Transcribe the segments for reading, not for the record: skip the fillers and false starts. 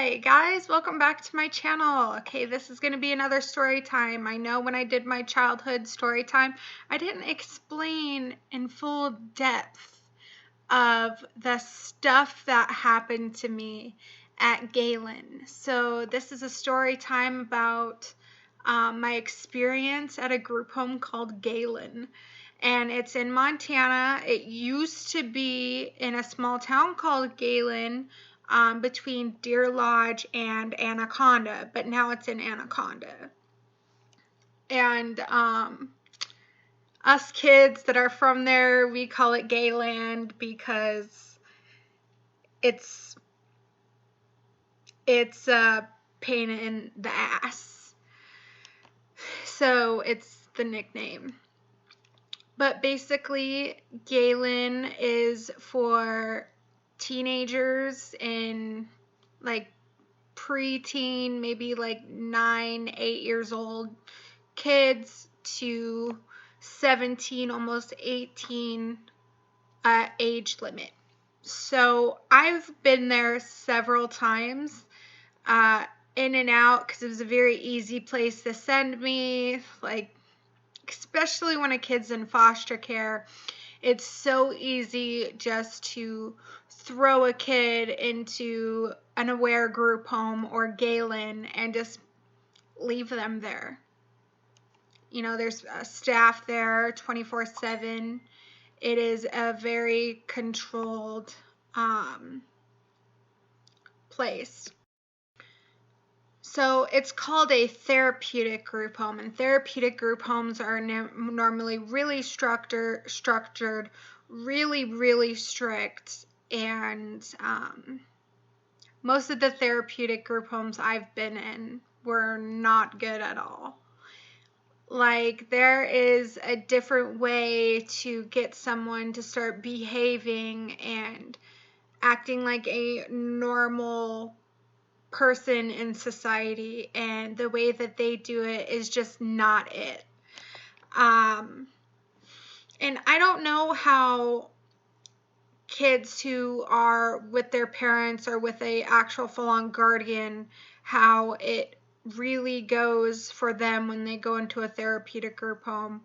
Hi guys, welcome back to my channel. Okay, this is going to be another story time. I know when I did my childhood story time, I didn't explain in full depth of the stuff that happened to me at Galen. So this is a story time about my experience at a group home called Galen. And it's in Montana. It used to be in a small town called Galen, between Deer Lodge and Anaconda, but now it's in Anaconda. And us kids that are from there, we call it Gayland because it's a pain in the ass. So it's the nickname. But basically, Galen is for teenagers in like preteen, maybe like 9, 8 years old kids to 17, almost 18 age limit. So I've been there several times, in and out, because it was a very easy place to send me, like, especially when a kid's in foster care. It's so easy just to throw a kid into an aware group home or Galen and just leave them there. You know, there's a staff there 24/7. It is a very controlled place. So it's called a therapeutic group home, and therapeutic group homes are normally really structured, really strict, and most of the therapeutic group homes I've been in were not good at all. Like, there is a different way to get someone to start behaving and acting like a normal person in society, and the way that they do it is just not it. And I don't know how kids who are with their parents or with a actual full-on guardian, how it really goes for them when they go into a therapeutic group home.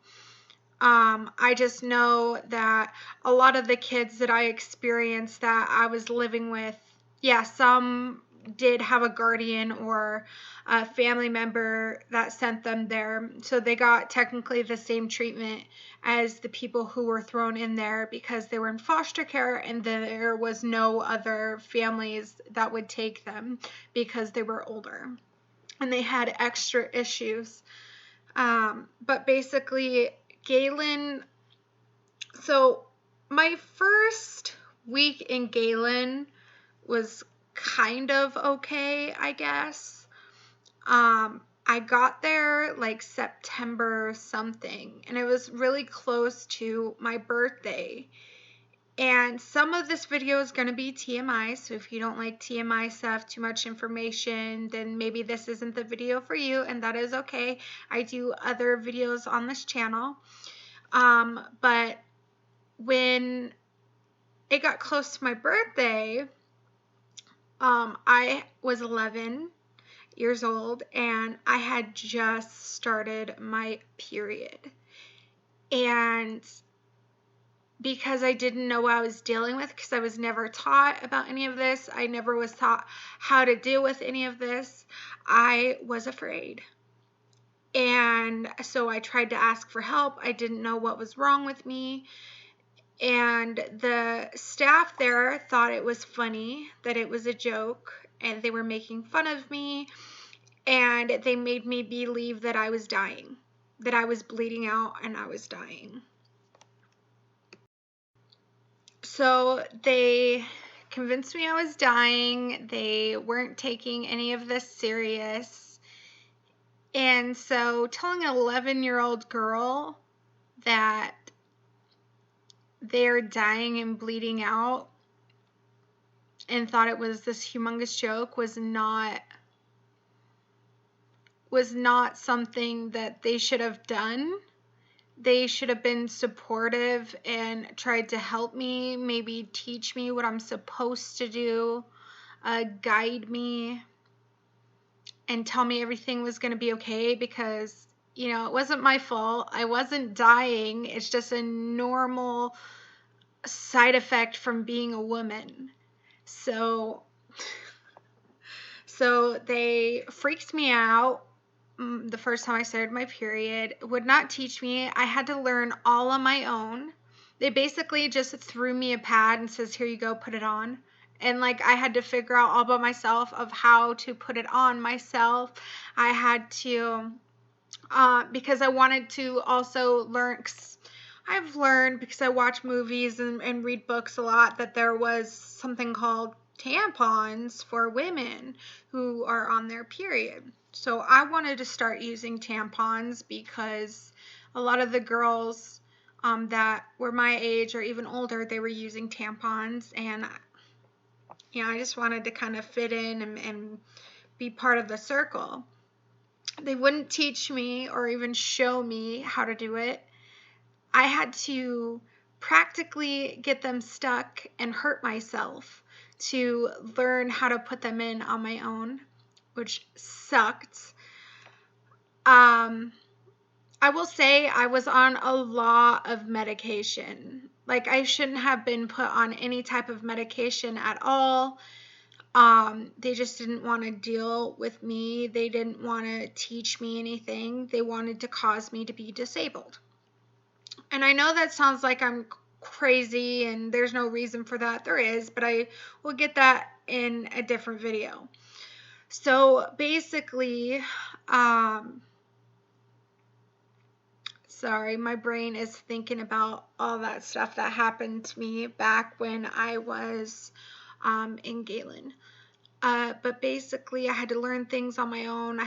I just know that a lot of the kids that I experienced that I was living with, yeah, some did have a guardian or a family member that sent them there. So they got technically the same treatment as the people who were thrown in there because they were in foster care and there was no other families that would take them because they were older and they had extra issues. But basically, Galen, so my first week in Galen was kind of okay, I guess. I got there like September something, and it was really close to my birthday. And some of this video is going to be TMI, so if you don't like TMI stuff, too much information, then maybe this isn't the video for you, and that is okay. I do other videos on this channel. But when it got close to my birthday, I was 11 years old and I had just started my period. And because I didn't know what I was dealing with, because I was never taught about any of this, I never was taught how to deal with any of this, I was afraid. And so I tried to ask for help. I didn't know what was wrong with me. And the staff there thought it was funny, that it was a joke, and they were making fun of me, and they made me believe that I was dying, that I was bleeding out and I was dying. So they convinced me I was dying. They weren't taking any of this serious. And so telling an 11-year-old girl that they're dying and bleeding out and thought it was this humongous joke was not something that they should have done. They should have been supportive and tried to help me, maybe teach me what I'm supposed to do, guide me. and tell me everything was going to be okay, because, it wasn't my fault. I wasn't dying. It's just a normal side effect from being a woman. So they freaked me out the first time I started my period, would not teach me. I had to learn all on my own. They basically just threw me a pad and says, here you go, put it on. And like, I had to figure out all by myself of how to put it on myself. I had to, because I wanted to also learn, 'cause I've learned, because I watch movies and read books a lot, that there was something called tampons for women who are on their period. So I wanted to start using tampons because a lot of the girls that were my age or even older, they were using tampons. And I just wanted to kind of fit in and be part of the circle. They wouldn't teach me or even show me how to do it. I had to practically get them stuck and hurt myself to learn how to put them in on my own, which sucked. I will say I was on a lot of medication. Like, I shouldn't have been put on any type of medication at all. They just didn't want to deal with me. They didn't want to teach me anything. They wanted to cause me to be disabled. And I know that sounds like I'm crazy and there's no reason for that. There is, but I will get that in a different video. So basically, sorry, my brain is thinking about all that stuff that happened to me back when I was in Galen. But basically, I had to learn things on my own.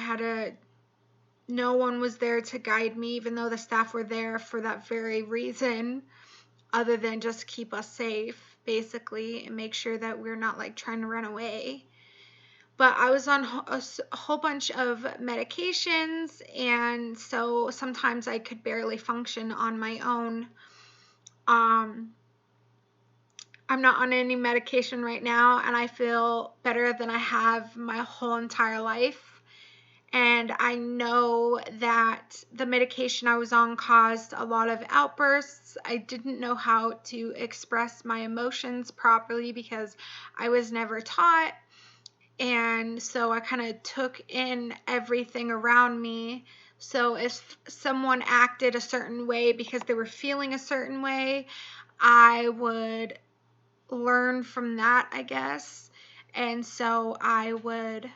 No one was there to guide me, even though the staff were there for that very reason, other than just keep us safe, basically, and make sure that we're not like trying to run away. But I was on a whole bunch of medications, and so sometimes I could barely function on my own. I'm not on any medication right now, and I feel better than I have my whole entire life. And I know that the medication I was on caused a lot of outbursts. I didn't know how to express my emotions properly because I was never taught. And so I kind of took in everything around me. So if someone acted a certain way because they were feeling a certain way, I would learn from that, I guess. And so I would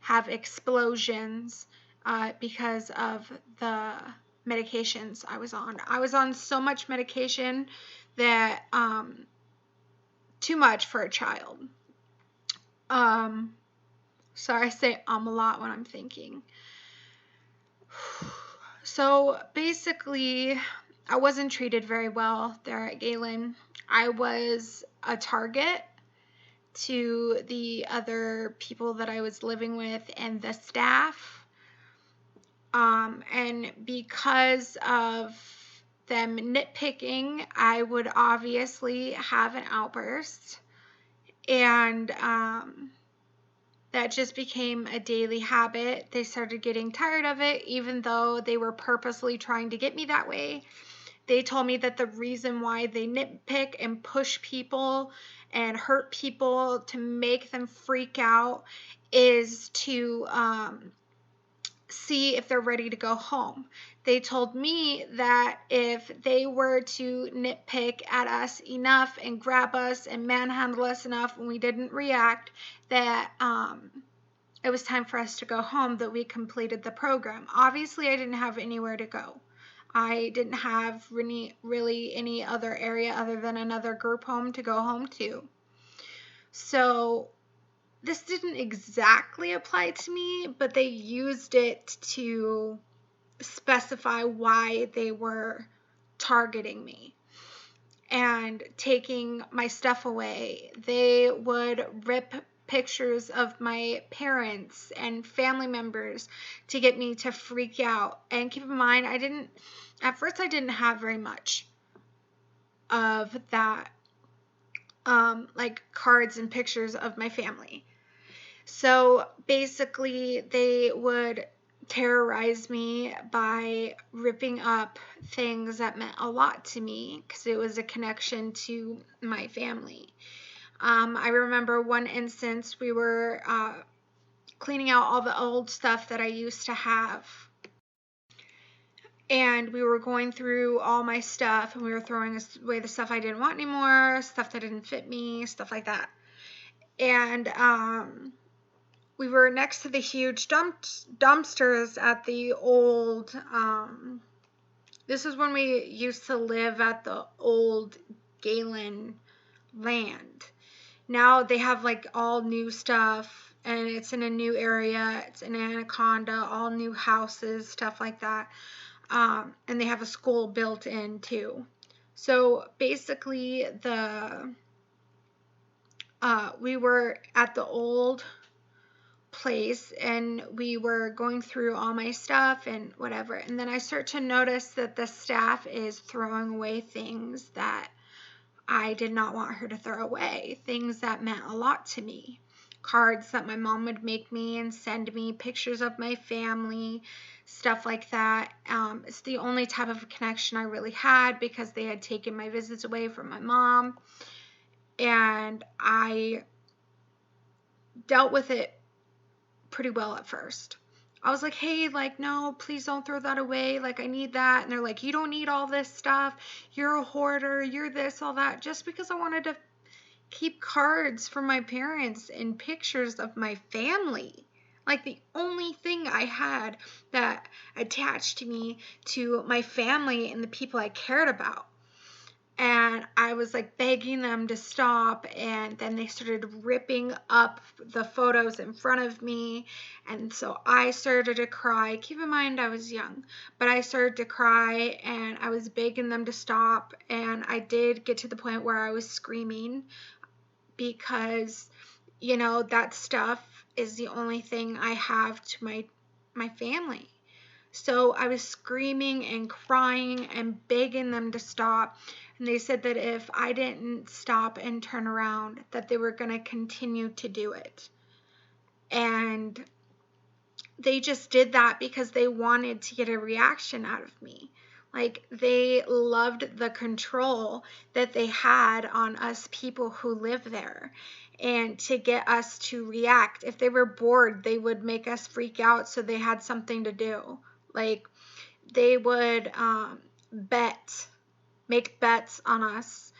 have explosions because of the medications I was on. I was on so much medication that too much for a child. Sorry, I say a lot when I'm thinking. So basically, I wasn't treated very well there at Galen. I was a target to the other people that I was living with and the staff. And because of them nitpicking, I would obviously have an outburst. And that just became a daily habit. They started getting tired of it, even though they were purposely trying to get me that way. They told me that the reason why they nitpick and push people and hurt people to make them freak out is to see if they're ready to go home. They told me that if they were to nitpick at us enough and grab us and manhandle us enough when we didn't react, that it was time for us to go home, that we completed the program. Obviously, I didn't have anywhere to go. I didn't have really any other area other than another group home to go home to. So this didn't exactly apply to me, but they used it to specify why they were targeting me and taking my stuff away. They would rip pictures of my parents and family members to get me to freak out. And keep in mind, at first I didn't have very much of that, like cards and pictures of my family. So basically, they would terrorize me by ripping up things that meant a lot to me because it was a connection to my family. I remember one instance we were cleaning out all the old stuff that I used to have. And we were going through all my stuff and we were throwing away the stuff I didn't want anymore, stuff that didn't fit me, stuff like that. And we were next to the huge dumpsters at the old, this is when we used to live at the old Galen land. Now they have like all new stuff and it's in a new area. It's in Anaconda, all new houses, stuff like that. And they have a school built in too. So basically we were at the old place and we were going through all my stuff and whatever. And then I start to notice that the staff is throwing away things that I did not want her to throw away, things that meant a lot to me. Cards that my mom would make me and send me, pictures of my family, stuff like that. It's the only type of connection I really had because they had taken my visits away from my mom. And I dealt with it pretty well at first. I was like, hey, like, no, please don't throw that away. Like, I need that. And they're like, you don't need all this stuff. You're a hoarder. You're this, all that. Just because I wanted to keep cards from my parents and pictures of my family. Like, the only thing I had that attached to me to my family and the people I cared about. And I was like begging them to stop, and then they started ripping up the photos in front of me, and so I started to cry. Keep in mind I was young, but I started to cry and I was begging them to stop, and I did get to the point where I was screaming because, you know, that stuff is the only thing I have to my family. So I was screaming and crying and begging them to stop. And they said that if I didn't stop and turn around, that they were going to continue to do it. And they just did that because they wanted to get a reaction out of me. Like, they loved the control that they had on us people who live there, and to get us to react. If they were bored, they would make us freak out so they had something to do. Like, they would make bets on us.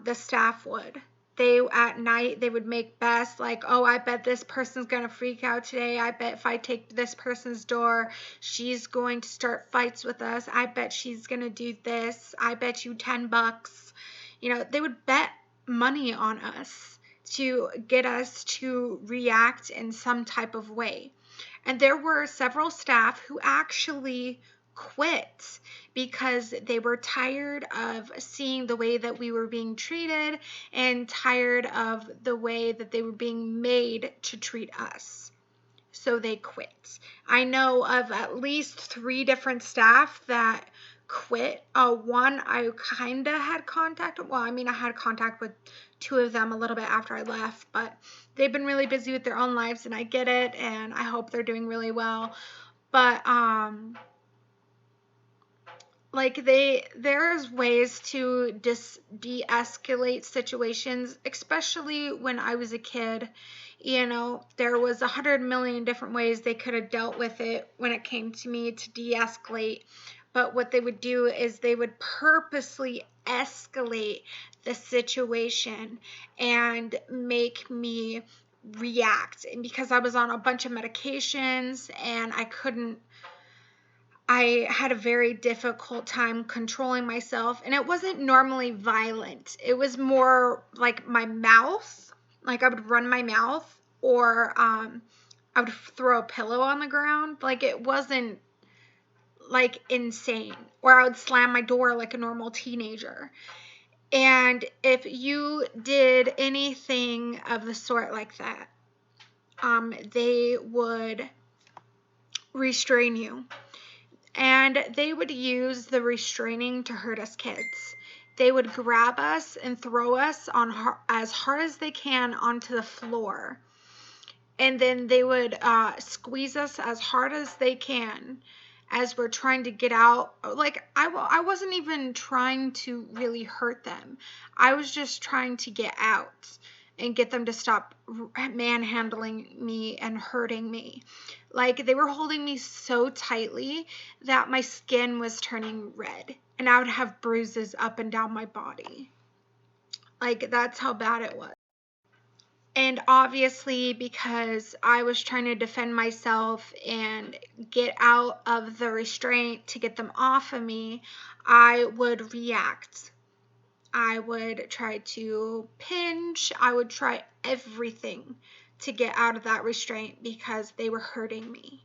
The staff would. At night, they would make bets like, oh, I bet this person's going to freak out today. I bet if I take this person's door, she's going to start fights with us. I bet she's going to do this. I bet you $10. You know, they would bet money on us to get us to react in some type of way. And there were several staff who actually quit because they were tired of seeing the way that we were being treated and tired of the way that they were being made to treat us. So they quit. I know of at least 3 different staff that quit. One I kind of had contact with. Well, I mean, I had contact with 2 of them a little bit after I left, but they've been really busy with their own lives, and I get it, and I hope they're doing really well. But like, there's ways to de-escalate situations, especially when I was a kid. You know, there was 100 million different ways they could have dealt with it when it came to me to de-escalate. But what they would do is they would purposely escalate the situation and make me react. And because I was on a bunch of medications and I had a very difficult time controlling myself, and it wasn't normally violent. It was more like my mouth, like I would run my mouth, or I would throw a pillow on the ground. Like, it wasn't like insane, or I would slam my door like a normal teenager. And if you did anything of the sort like that, they would restrain you. And they would use the restraining to hurt us kids. They would grab us and throw us as hard as they can onto the floor. And then they would squeeze us as hard as they can as we're trying to get out. Like, I wasn't even trying to really hurt them. I was just trying to get out and get them to stop manhandling me and hurting me. Like, they were holding me so tightly that my skin was turning red and I would have bruises up and down my body. Like, that's how bad it was. And obviously, because I was trying to defend myself and get out of the restraint to get them off of me, I would react. I would try to pinch. I would try everything to get out of that restraint because they were hurting me.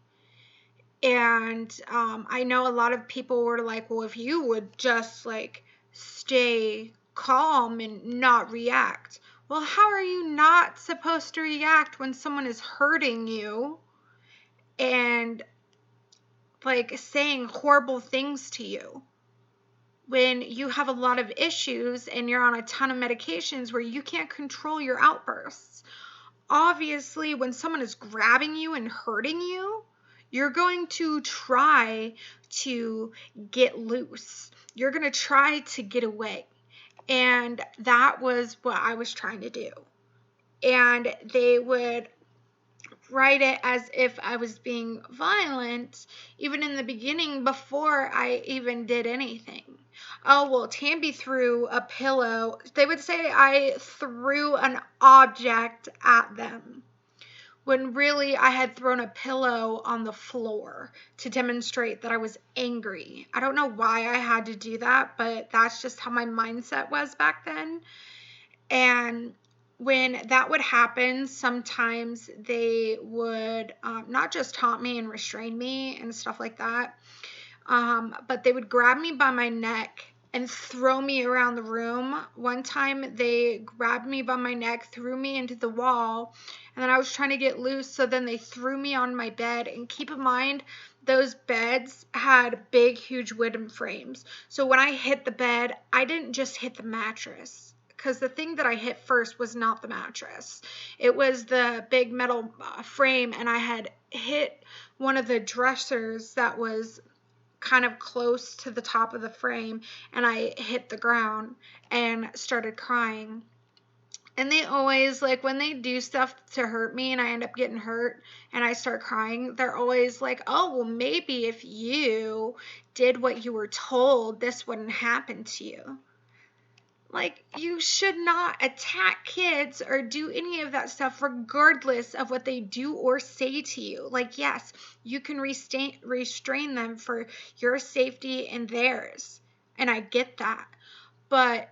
And I know a lot of people were like, well, if you would just like stay calm and not react. Well, how are you not supposed to react when someone is hurting you and like saying horrible things to you? When you have a lot of issues and you're on a ton of medications where you can't control your outbursts. Obviously, when someone is grabbing you and hurting you, you're going to try to get loose. You're going to try to get away. And that was what I was trying to do. And they would write it as if I was being violent, even in the beginning before I even did anything. Oh, well, Tamby threw a pillow. They would say I threw an object at them, when really I had thrown a pillow on the floor to demonstrate that I was angry. I don't know why I had to do that, but that's just how my mindset was back then. And when that would happen, sometimes they would not just taunt me and restrain me and stuff like that, but they would grab me by my neck and throw me around the room. One time they grabbed me by my neck, threw me into the wall, and then I was trying to get loose, so then they threw me on my bed. And keep in mind, those beds had big, huge wooden frames. So when I hit the bed, I didn't just hit the mattress, because the thing that I hit first was not the mattress. It was the big metal frame, and I had hit one of the dressers that was kind of close to the top of the frame, and I hit the ground and started crying. And they always, like, when they do stuff to hurt me and I end up getting hurt and I start crying, they're always like, oh, well, maybe if you did what you were told, this wouldn't happen to you. Like, you should not attack kids or do any of that stuff regardless of what they do or say to you. Like, yes, you can restrain them for your safety and theirs. And I get that. But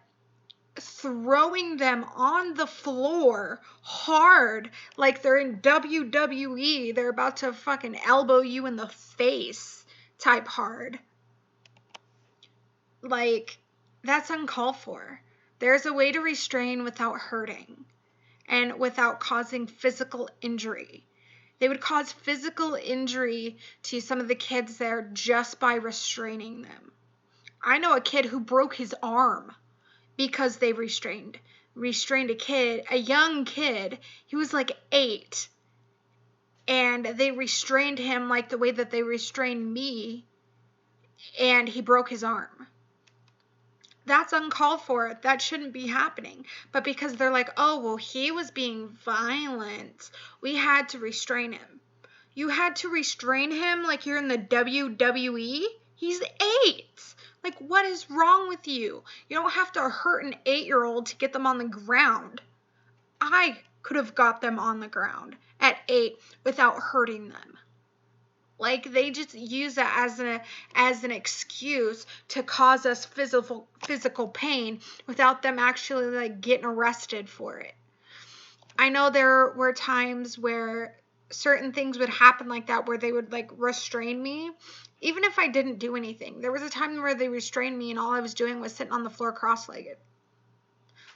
throwing them on the floor hard, like they're in WWE, they're about to fucking elbow you in the face type hard. Like, that's uncalled for. There's a way to restrain without hurting and without causing physical injury. They would cause physical injury to some of the kids there just by restraining them. I know a kid who broke his arm because they restrained a kid, a young kid. He was like 8. And they restrained him like the way that they restrained me, and he broke his arm. That's uncalled for. That shouldn't be happening. But because they're like, oh, well, he was being violent, we had to restrain him. You had to restrain him like you're in the WWE? He's 8. Like, what is wrong with you? You don't have to hurt an 8-year-old to get them on the ground. I could have got them on the ground at 8 without hurting them. Like, they just use that as an excuse to cause us physical pain without them actually like getting arrested for it. I know there were times where certain things would happen like that, where they would like restrain me even if I didn't do anything. There was a time where they restrained me and all I was doing was sitting on the floor cross-legged.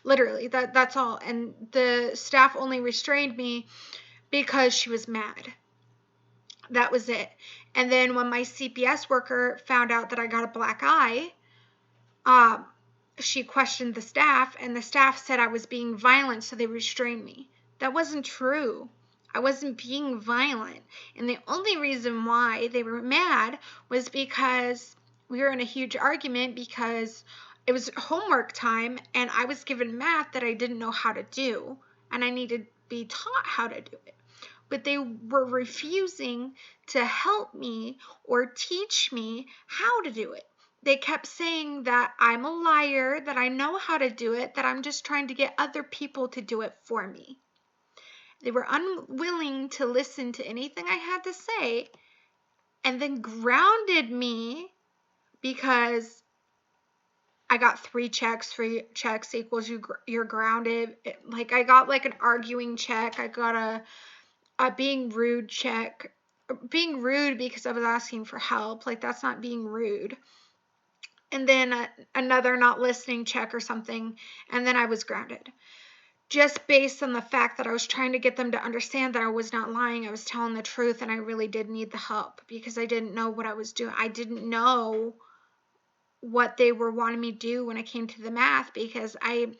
Literally, that's all. And the staff only restrained me because she was mad. That was it. And then when my CPS worker found out that I got a black eye, she questioned the staff, and the staff said I was being violent, so they restrained me. That wasn't true. I wasn't being violent. And the only reason why they were mad was because we were in a huge argument because it was homework time and I was given math that I didn't know how to do and I needed to be taught how to do it. But they were refusing to help me or teach me how to do it. They kept saying that I'm a liar, that I know how to do it, that I'm just trying to get other people to do it for me. They were unwilling to listen to anything I had to say and then grounded me because I got 3 checks. 3 checks equals you're grounded. Like I got like an arguing check. I got a being rude check. Being rude because I was asking for help. Like that's not being rude. And then another not listening check or something. And then I was grounded. Just based on the fact that I was trying to get them to understand that I was not lying. I was telling the truth and I really did need the help because I didn't know what I was doing. I didn't know what they were wanting me to do when it came to the math because I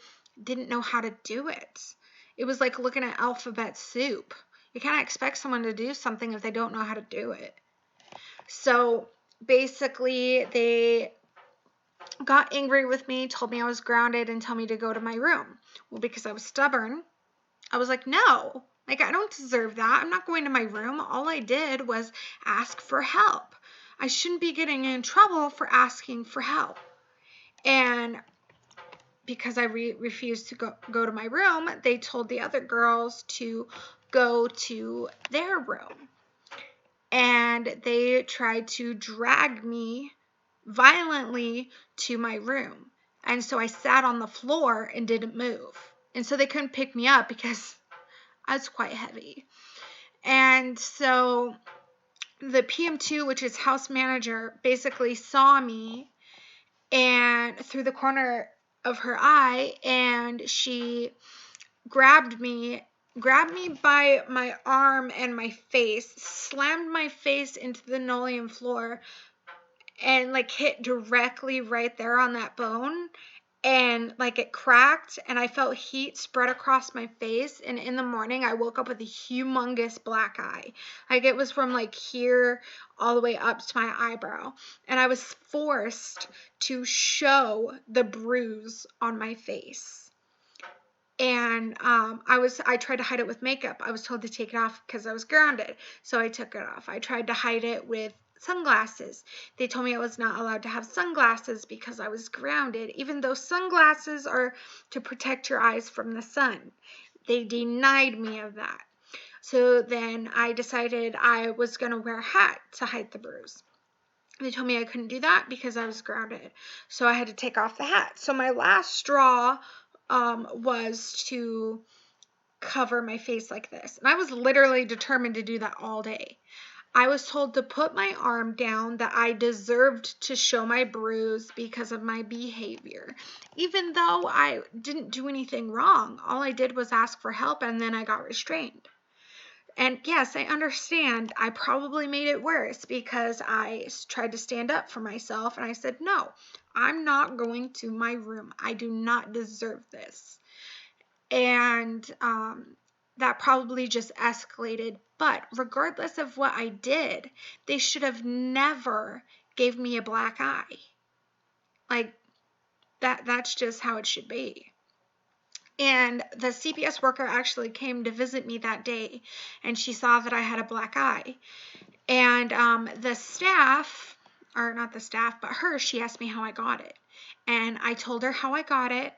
didn't know how to do it. It was like looking at alphabet soup. You can't expect someone to do something if they don't know how to do it. So basically they got angry with me, told me I was grounded, and told me to go to my room. Well, because I was stubborn, I was like, no, like I don't deserve that. I'm not going to my room. All I did was ask for help. I shouldn't be getting in trouble for asking for help. And because I refused to go to my room, they told the other girls to go to their room. And they tried to drag me violently to my room. And so I sat on the floor and didn't move. And so they couldn't pick me up because I was quite heavy. And so the PM2, which is house manager, basically saw me and through the corner of her eye, and she grabbed me by my arm and my face, slammed my face into the linoleum floor, and like hit directly right there on that bone, and like it cracked, and I felt heat spread across my face. And in the morning I woke up with a humongous black eye. Like it was from like here all the way up to my eyebrow, and I was forced to show the bruise on my face. And I tried to hide it with makeup. I was told to take it off because I was grounded, so I took it off. I tried to hide it with sunglasses. They told me I was not allowed to have sunglasses because I was grounded, even though sunglasses are to protect your eyes from the sun. They denied me of that. So then I decided I was going to wear a hat to hide the bruise. They told me I couldn't do that because I was grounded, so I had to take off the hat. So my last straw was to cover my face like this. And I was literally determined to do that all day. I was told to put my arm down, that I deserved to show my bruise because of my behavior. Even though I didn't do anything wrong, all I did was ask for help and then I got restrained. And yes, I understand I probably made it worse because I tried to stand up for myself and I said, no, I'm not going to my room. I do not deserve this. And that probably just escalated. But regardless of what I did, they should have never gave me a black eye. Like that's just how it should be. And the CPS worker actually came to visit me that day, and she saw that I had a black eye. And the staff, or not the staff, but her, she asked me how I got it. And I told her how I got it.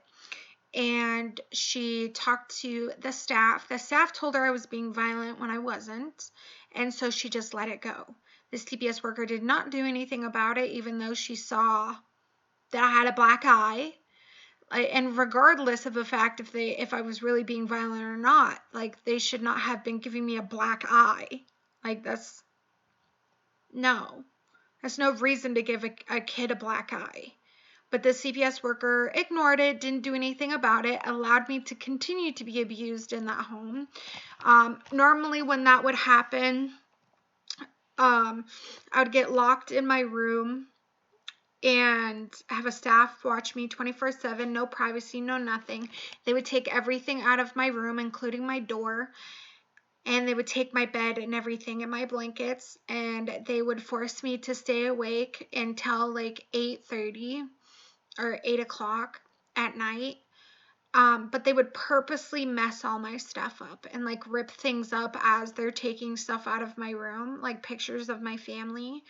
And she talked to the staff. The staff told her I was being violent when I wasn't. And so she just let it go. The CPS worker did not do anything about it, even though she saw that I had a black eye. And regardless of the fact if I was really being violent or not, like they should not have been giving me a black eye. Like that's no reason to give a kid a black eye. But the CPS worker ignored it, didn't do anything about it, allowed me to continue to be abused in that home. Normally when that would happen, I would get locked in my room and have a staff watch me 24/7, no privacy, no nothing. They would take everything out of my room, including my door, and they would take my bed and everything and my blankets, and they would force me to stay awake until like 8:30 or 8 o'clock at night. But they would purposely mess all my stuff up and like rip things up as they're taking stuff out of my room, like pictures of my family,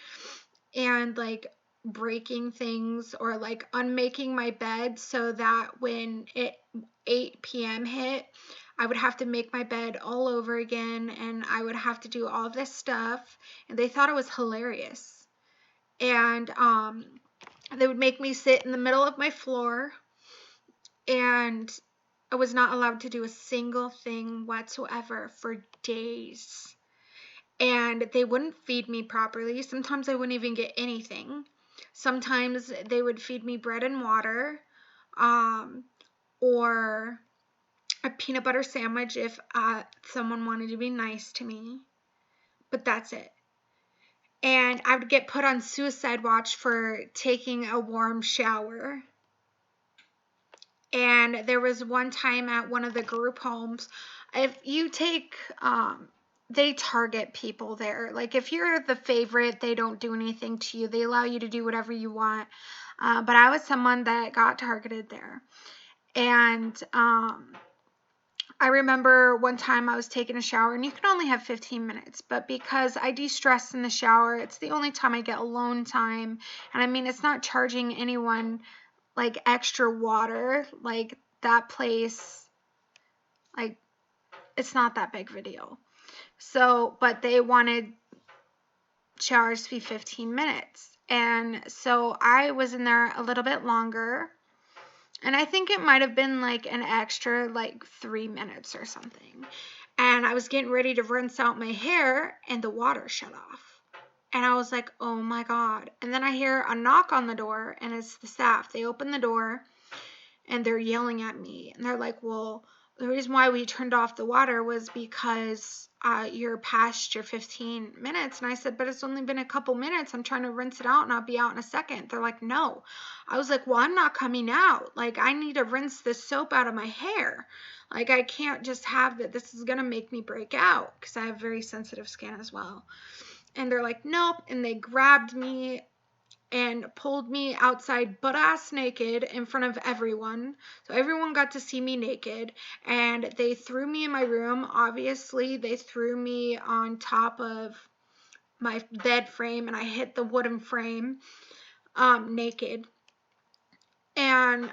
and like breaking things or like unmaking my bed so that when 8 p.m. hit, I would have to make my bed all over again and I would have to do all this stuff. And they thought it was hilarious. And they would make me sit in the middle of my floor, and I was not allowed to do a single thing whatsoever for days. And they wouldn't feed me properly. Sometimes I wouldn't even get anything. Sometimes they would feed me bread and water, or a peanut butter sandwich if someone wanted to be nice to me. But that's it. And I would get put on suicide watch for taking a warm shower. And there was one time at one of the group homes, if you take, they target people there. Like if you're the favorite, they don't do anything to you. They allow you to do whatever you want. But I was someone that got targeted there. And I remember one time I was taking a shower, and you can only have 15 minutes, but because I de-stress in the shower, it's the only time I get alone time. And I mean, it's not charging anyone like extra water. Like that place, like it's not that big of a deal. So, but they wanted showers to be 15 minutes. And so I was in there a little bit longer. And I think it might have been like an extra like 3 minutes or something. And I was getting ready to rinse out my hair and the water shut off. And I was like, oh my God. And then I hear a knock on the door, and it's the staff. They open the door and they're yelling at me. And they're like, well, the reason why we turned off the water was because you're past your 15 minutes. And I said, but it's only been a couple minutes. I'm trying to rinse it out and I'll be out in a second. They're like, no. I was like, well, I'm not coming out. Like, I need to rinse this soap out of my hair. Like, I can't just have that. This is going to make me break out because I have very sensitive skin as well. And they're like, nope. And they grabbed me and pulled me outside butt-ass naked in front of everyone. So everyone got to see me naked. And they threw me in my room. Obviously, they threw me on top of my bed frame, and I hit the wooden frame naked. And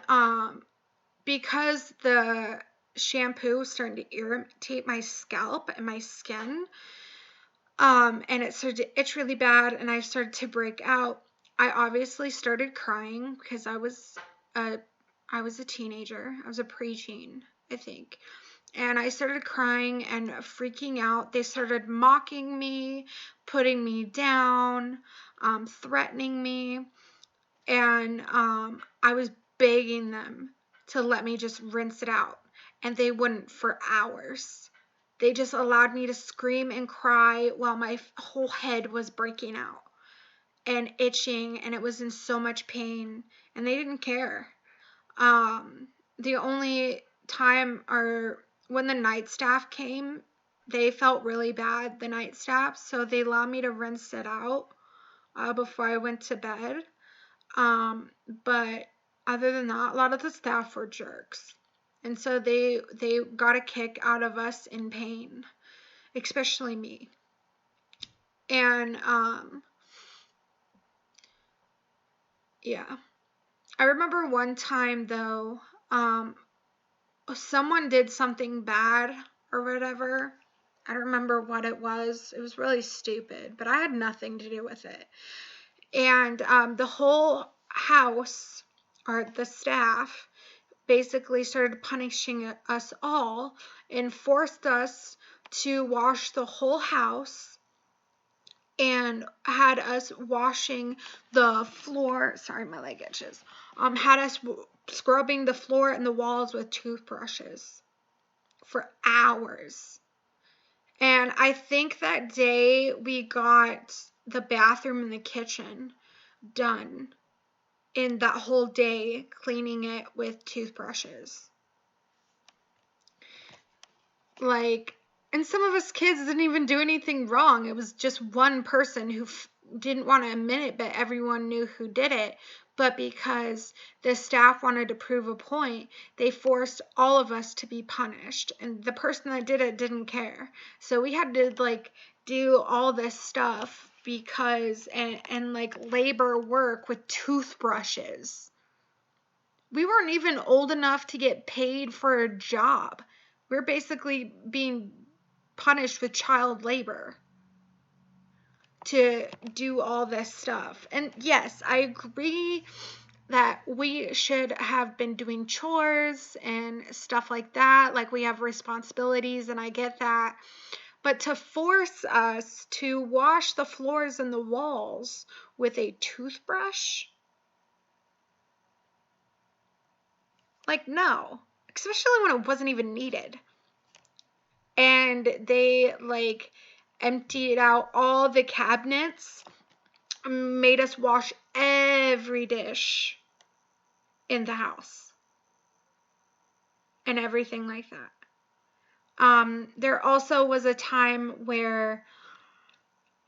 because the shampoo was starting to irritate my scalp and my skin, and it started to itch really bad, and I started to break out, I obviously started crying because I was a teenager. I was a preteen, I think. And I started crying and freaking out. They started mocking me, putting me down, threatening me. And I was begging them to let me just rinse it out. And they wouldn't for hours. They just allowed me to scream and cry while my whole head was breaking out and itching, and it was in so much pain, and they didn't care. The only time, or when the night staff came, they felt really bad, the night staff, so they allowed me to rinse it out before I went to bed. But other than that, a lot of the staff were jerks, and so they got a kick out of us in pain, especially me. And yeah. I remember one time though, someone did something bad or whatever. I don't remember what it was. It was really stupid, but I had nothing to do with it. And the whole house, or the staff, basically started punishing us all and forced us to wash the whole house, and had us washing the floor. Sorry, my leg itches. Had us scrubbing the floor and the walls with toothbrushes for hours. And I think that day we got the bathroom and the kitchen done in that whole day, cleaning it with toothbrushes. Like, And some of us kids didn't even do anything wrong. It was just one person who didn't want to admit it, but everyone knew who did it. But because the staff wanted to prove a point, they forced all of us to be punished. And the person that did it didn't care. So we had to like do all this stuff because, and like labor work with toothbrushes. We weren't even old enough to get paid for a job. We're basically being punished with child labor to do all this stuff. And yes, I agree that we should have been doing chores and stuff like that. Like we have responsibilities, and I get that. But to force us to wash the floors and the walls with a toothbrush, like, no. Especially when it wasn't even needed. And they like emptied out all the cabinets, made us wash every dish in the house and everything like that. There also was a time where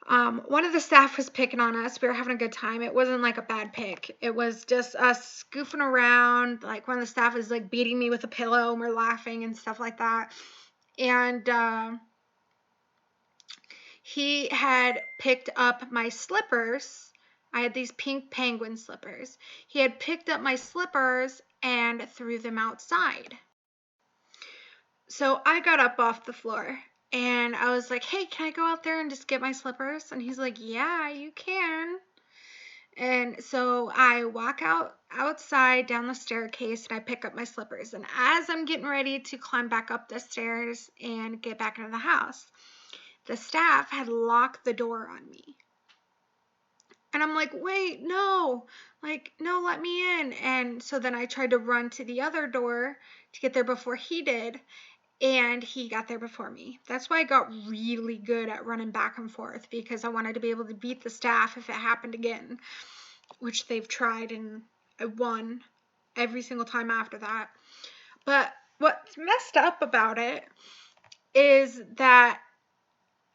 one of the staff was picking on us. We were having a good time. It wasn't like a bad pick. It was just us goofing around. Like one of the staff was like beating me with a pillow and we're laughing and stuff like that. And he had picked up my slippers. I had these pink penguin slippers. He had picked up my slippers and threw them outside. So I got up off the floor and I was like, hey, can I go out there and just get my slippers? And he's like, yeah, you can. And so I walk outside down the staircase and I pick up my slippers. And as I'm getting ready to climb back up the stairs and get back into the house, the staff had locked the door on me. And I'm like, wait, no, like, no, let me in. And so then I tried to run to the other door to get there before he did. And he got there before me. That's why I got really good at running back and forth, because I wanted to be able to beat the staff if it happened again, which they've tried, and I won every single time after that. But what's messed up about it is that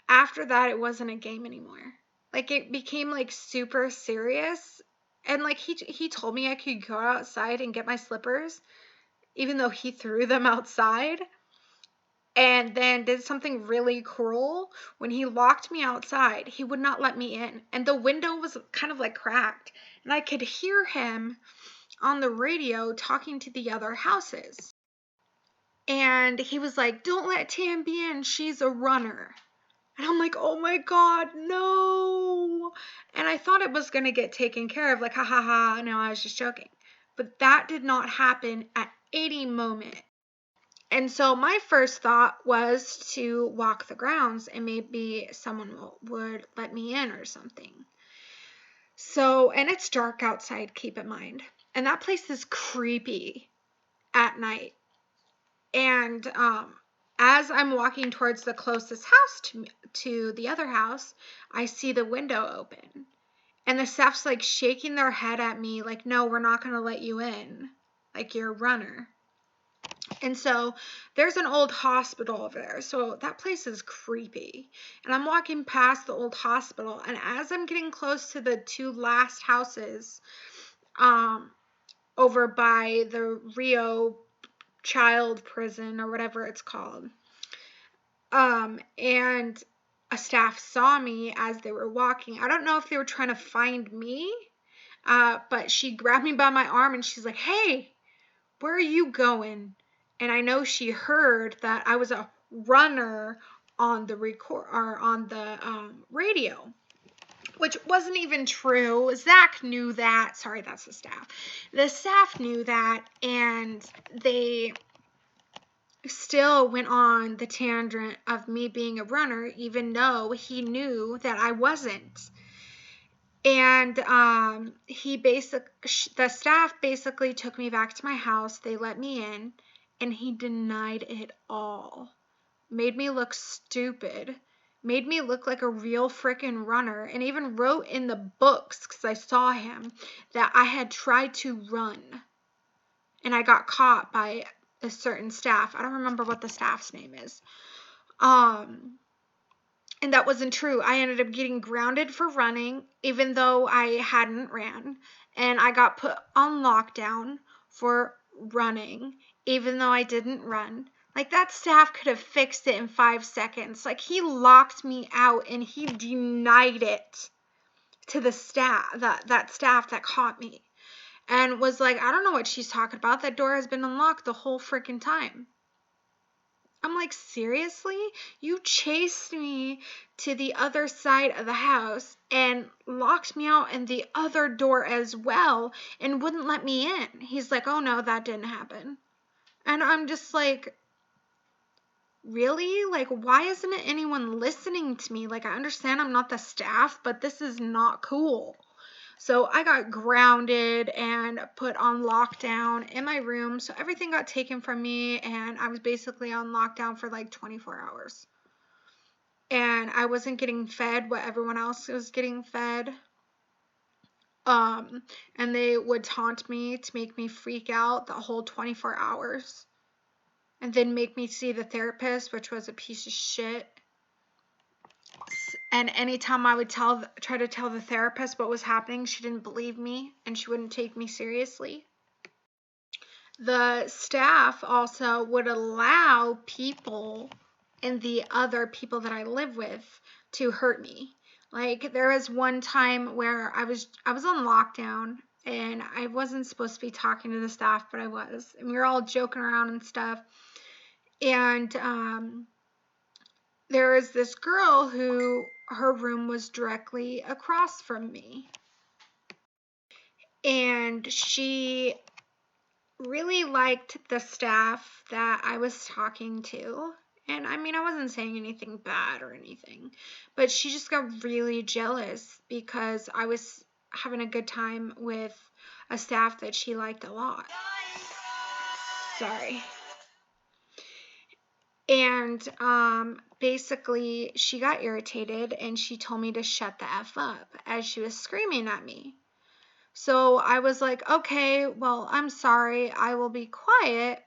after that, it wasn't a game anymore. Like, it became like super serious. And like he told me I could go outside and get my slippers, even though he threw them outside. And then did something really cruel. When he locked me outside, he would not let me in. And the window was kind of like cracked. And I could hear him on the radio talking to the other houses. And he was like, don't let Tammy in. She's a runner. And I'm like, oh my God, no. And I thought it was going to get taken care of. Like, ha ha ha. No, I was just joking. But that did not happen at any moment. And so my first thought was to walk the grounds and maybe someone would let me in or something. So, and it's dark outside, keep in mind. And that place is creepy at night. And as I'm walking towards the closest house to the other house, I see the window open. And the staff's like shaking their head at me like, no, we're not going to let you in. Like, you're a runner. And so there's an old hospital over there. So that place is creepy. And I'm walking past the old hospital. And as I'm getting close to the two last houses over by the Rio Child Prison or whatever it's called, and a staff saw me as they were walking. I don't know if they were trying to find me, but she grabbed me by my arm and she's like, hey, where are you going? And I know she heard that I was a runner on the radio, which wasn't even true. Zach knew that. Sorry, that's the staff. The staff knew that, and they still went on the tangent of me being a runner, even though he knew that I wasn't. And the staff basically took me back to my house. They let me in. And he denied it all. Made me look stupid. Made me look like a real freaking runner. And even wrote in the books, because I saw him, that I had tried to run. And I got caught by a certain staff. I don't remember what the staff's name is. And that wasn't true. I ended up getting grounded for running, even though I hadn't ran. And I got put on lockdown for running, even though I didn't run. Like, that staff could have fixed it in 5 seconds. Like, he locked me out and he denied it to the staff, that staff that caught me. And was like, I don't know what she's talking about. That door has been unlocked the whole freaking time. I'm like, seriously? You chased me to the other side of the house and locked me out in the other door as well and wouldn't let me in. He's like, oh no, that didn't happen. And I'm just like, really? Like, why isn't anyone listening to me? Like, I understand I'm not the staff, but this is not cool. So I got grounded and put on lockdown in my room. So everything got taken from me, and I was basically on lockdown for like 24 hours. And I wasn't getting fed what everyone else was getting fed. And they would taunt me to make me freak out the whole 24 hours. And then make me see the therapist, which was a piece of shit. And anytime I would try to tell the therapist what was happening, she didn't believe me and she wouldn't take me seriously. The staff also would allow people and the other people that I live with to hurt me. Like, there was one time where I was on lockdown and I wasn't supposed to be talking to the staff, but I was. And we were all joking around and stuff. And there was this girl who her room was directly across from me. And she really liked the staff that I was talking to. And I mean, I wasn't saying anything bad or anything, but she just got really jealous because I was having a good time with a staff that she liked a lot. Sorry. And basically, she got irritated and she told me to shut the F up as she was screaming at me. So I was like, okay, well, I'm sorry. I will be quiet.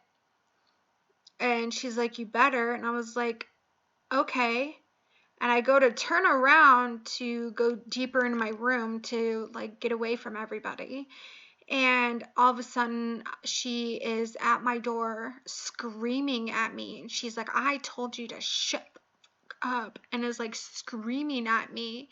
And she's like, you better. And I was like, okay. And I go to turn around to go deeper into my room to like get away from everybody. And all of a sudden, she is at my door screaming at me. And she's like, I told you to shut up. And is like screaming at me.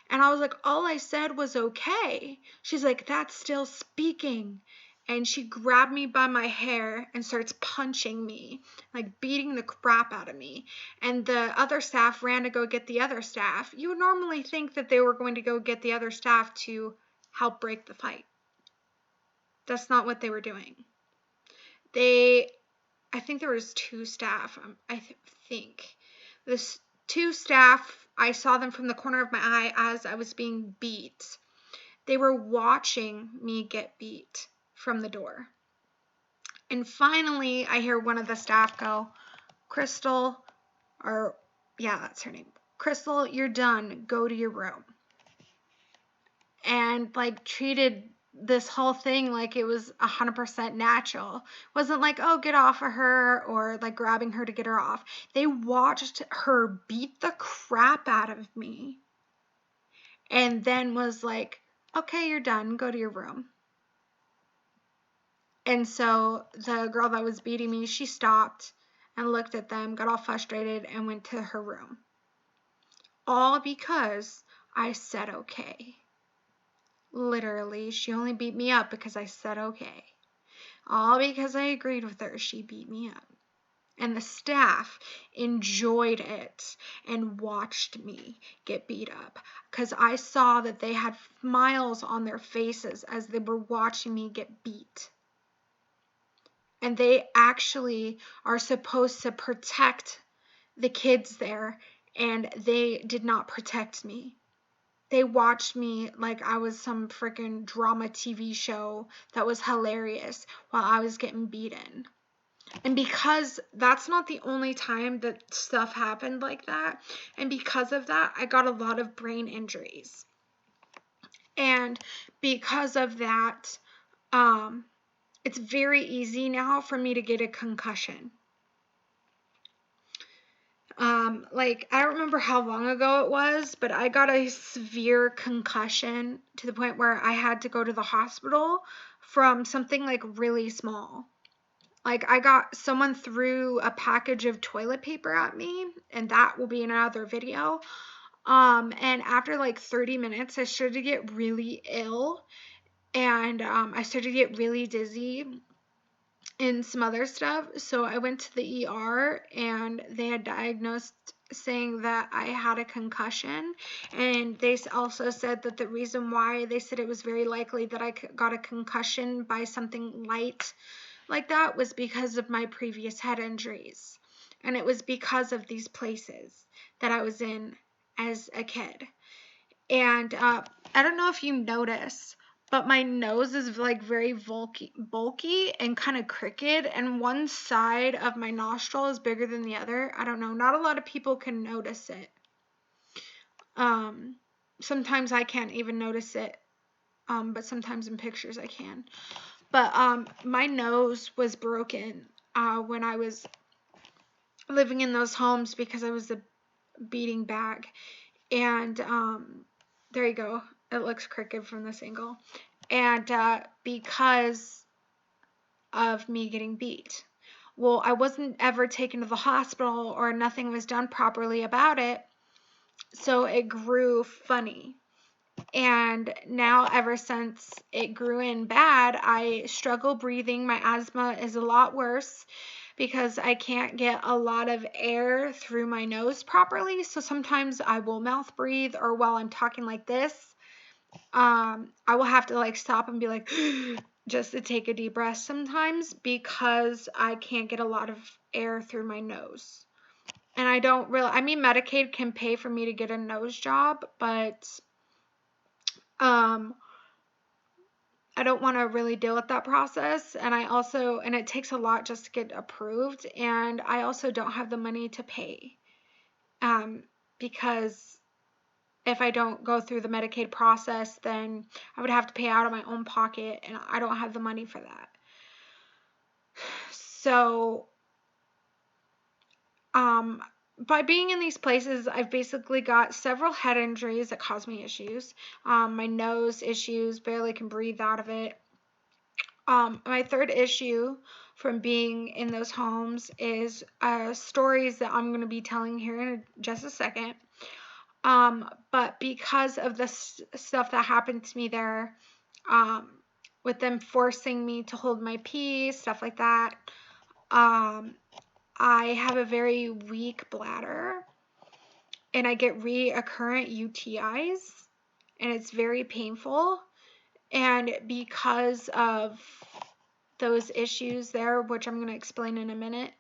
And I was like, all I said was okay. She's like, that's still speaking. And she grabbed me by my hair and starts punching me, like beating the crap out of me. And the other staff ran to go get the other staff. You would normally think that they were going to go get the other staff to help break the fight. That's not what they were doing. I think there was 2 staff. I think this 2 staff, I saw them from the corner of my eye as I was being beat. They were watching me get beat from the door. And finally, I hear one of the staff go, Crystal, or yeah, that's her name. Crystal, you're done. Go to your room. And like treated this whole thing like it was 100% natural. It wasn't like, oh, get off of her or like grabbing her to get her off. They watched her beat the crap out of me and then was like, okay, you're done. Go to your room. And so the girl that was beating me, she stopped and looked at them, got all frustrated, and went to her room. All because I said okay. Literally, she only beat me up because I said okay. All because I agreed with her, she beat me up. And the staff enjoyed it and watched me get beat up because I saw that they had smiles on their faces as they were watching me get beat. And they actually are supposed to protect the kids there, and they did not protect me. They watched me like I was some freaking drama TV show that was hilarious while I was getting beaten. And because that's not the only time that stuff happened like that, and because of that, I got a lot of brain injuries. And because of that, it's very easy now for me to get a concussion. Like, I don't remember how long ago it was, but I got a severe concussion to the point where I had to go to the hospital from something like really small. Like, someone threw a package of toilet paper at me, and that will be in another video. And after like 30 minutes, I started to get really ill, and I started to get really dizzy and some other stuff. So I went to the ER, and they had diagnosed saying that I had a concussion. And they also said that the reason why, they said it was very likely that I got a concussion by something light like that was because of my previous head injuries. And it was because of these places that I was in as a kid. And I don't know if you notice, but my nose is like very bulky and kind of crooked, and one side of my nostril is bigger than the other. I don't know. Not a lot of people can notice it. Sometimes I can't even notice it, but sometimes in pictures I can. But my nose was broken when I was living in those homes because I was a beating bag. And there you go. It looks crooked from this angle. And because of me getting beat. Well, I wasn't ever taken to the hospital, or nothing was done properly about it. So it grew funny. And now, ever since it grew in bad, I struggle breathing. My asthma is a lot worse because I can't get a lot of air through my nose properly. So sometimes I will mouth breathe, or while I'm talking like this, I will have to like stop and be like, just to take a deep breath sometimes, because I can't get a lot of air through my nose. And I don't really, I mean, Medicaid can pay for me to get a nose job, but I don't want to really deal with that process. And and it takes a lot just to get approved. And I also don't have the money to pay, because if I don't go through the Medicaid process, then I would have to pay out of my own pocket, and I don't have the money for that. So, by being in these places, I've basically got several head injuries that cause me issues. My nose issues, barely can breathe out of it. My third issue from being in those homes is stories that I'm going to be telling here in just a second. But because of the stuff that happened to me there, with them forcing me to hold my pee, stuff like that, I have a very weak bladder, and I get recurrent UTIs, and it's very painful. And because of those issues there, which I'm going to explain in a minute,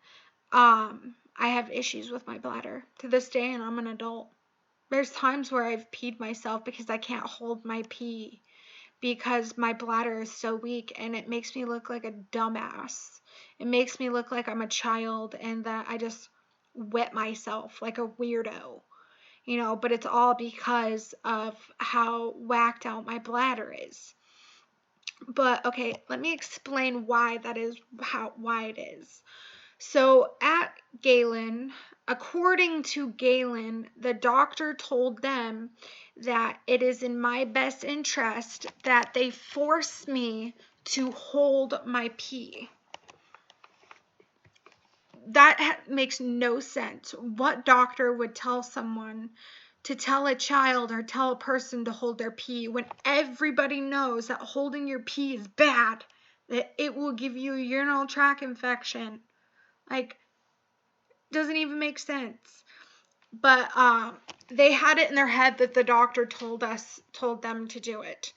I have issues with my bladder to this day, and I'm an adult. There's times where I've peed myself because I can't hold my pee because my bladder is so weak, and it makes me look like a dumbass. It makes me look like I'm a child and that I just wet myself like a weirdo, but it's all because of how whacked out my bladder is. But okay, let me explain why that is, why it is. So at Galen, according to Galen, the doctor told them that it is in my best interest that they force me to hold my pee. That makes no sense. What doctor would tell someone to tell a child or tell a person to hold their pee when everybody knows that holding your pee is bad, that it will give you a urinary tract infection? Like, doesn't even make sense. But they had it in their head that the doctor told them to do it.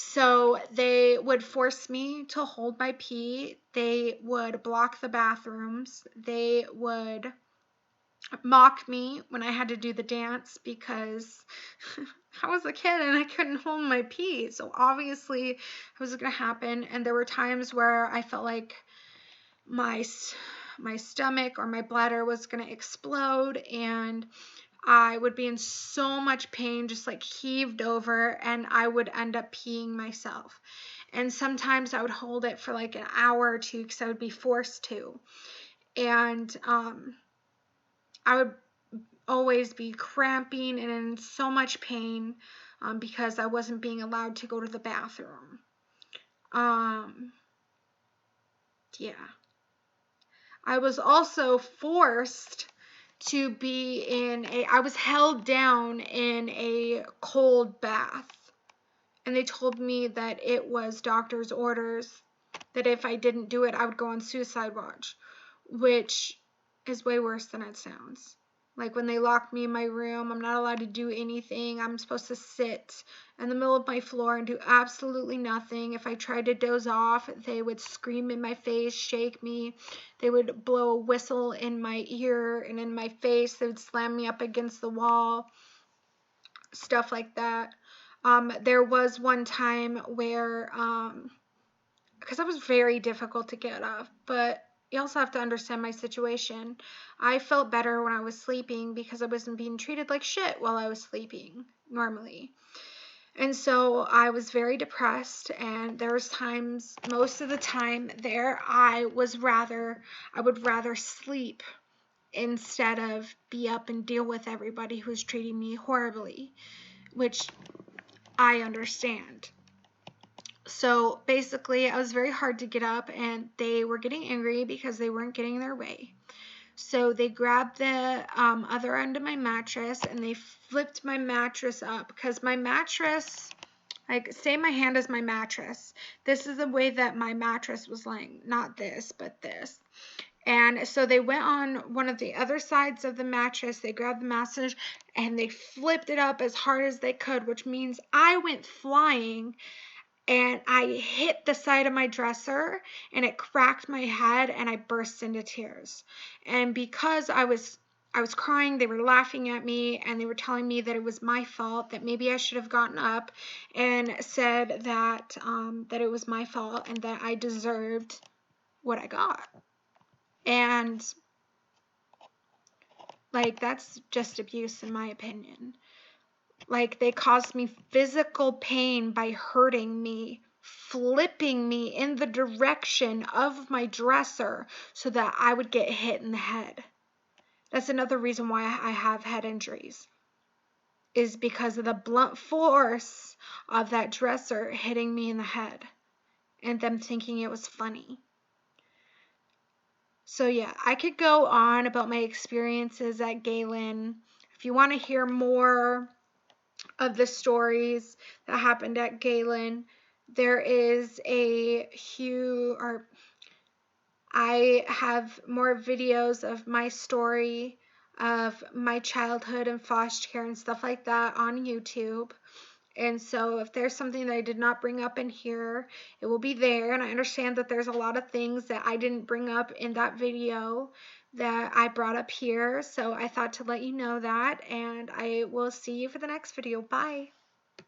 So they would force me to hold my pee. They would block the bathrooms. They would mock me when I had to do the dance because I was a kid and I couldn't hold my pee. So obviously it was going to happen. And there were times where I felt like my stomach or my bladder was going to explode, and I would be in so much pain, just like heaved over, and I would end up peeing myself. And sometimes I would hold it for like an hour or two because I would be forced to. And I would always be cramping and in so much pain because I wasn't being allowed to go to the bathroom. Yeah. I was also forced to be I was held down in a cold bath. And they told me that it was doctor's orders, that if I didn't do it, I would go on suicide watch, which is way worse than it sounds. Like when they locked me in my room, I'm not allowed to do anything. I'm supposed to sit in the middle of my floor and do absolutely nothing. If I tried to doze off, they would scream in my face, shake me. They would blow a whistle in my ear and in my face. They would slam me up against the wall, stuff like that. There was one time where, because I was very difficult to get up, but you also have to understand my situation. I felt better when I was sleeping because I wasn't being treated like shit while I was sleeping normally. And so I was very depressed, and there was times, most of the time there, I would rather sleep instead of be up and deal with everybody who's treating me horribly, which I understand. So basically, I was very hard to get up, and they were getting angry because they weren't getting their way. So they grabbed the other end of my mattress and they flipped my mattress up, because my mattress, like, say my hand is my mattress. This is the way that my mattress was laying, not this, but this. And so they went on one of the other sides of the mattress, they grabbed the mattress and they flipped it up as hard as they could, which means I went flying and I hit the side of my dresser and it cracked my head and I burst into tears. And because I was crying, they were laughing at me and they were telling me that it was my fault, that maybe I should have gotten up and said that that it was my fault and that I deserved what I got. And like, that's just abuse in my opinion. Like, they caused me physical pain by hurting me, flipping me in the direction of my dresser so that I would get hit in the head. That's another reason why I have head injuries, is because of the blunt force of that dresser hitting me in the head and them thinking it was funny. So yeah, I could go on about my experiences at Galen. If you want to hear more of the stories that happened at Galen, there is I have more videos of my story of my childhood and foster care and stuff like that on YouTube. And so if there's something that I did not bring up in here, it will be there. And I understand that there's a lot of things that I didn't bring up in that video that I brought up here. So I thought to let you know that, and I will see you for the next video. Bye.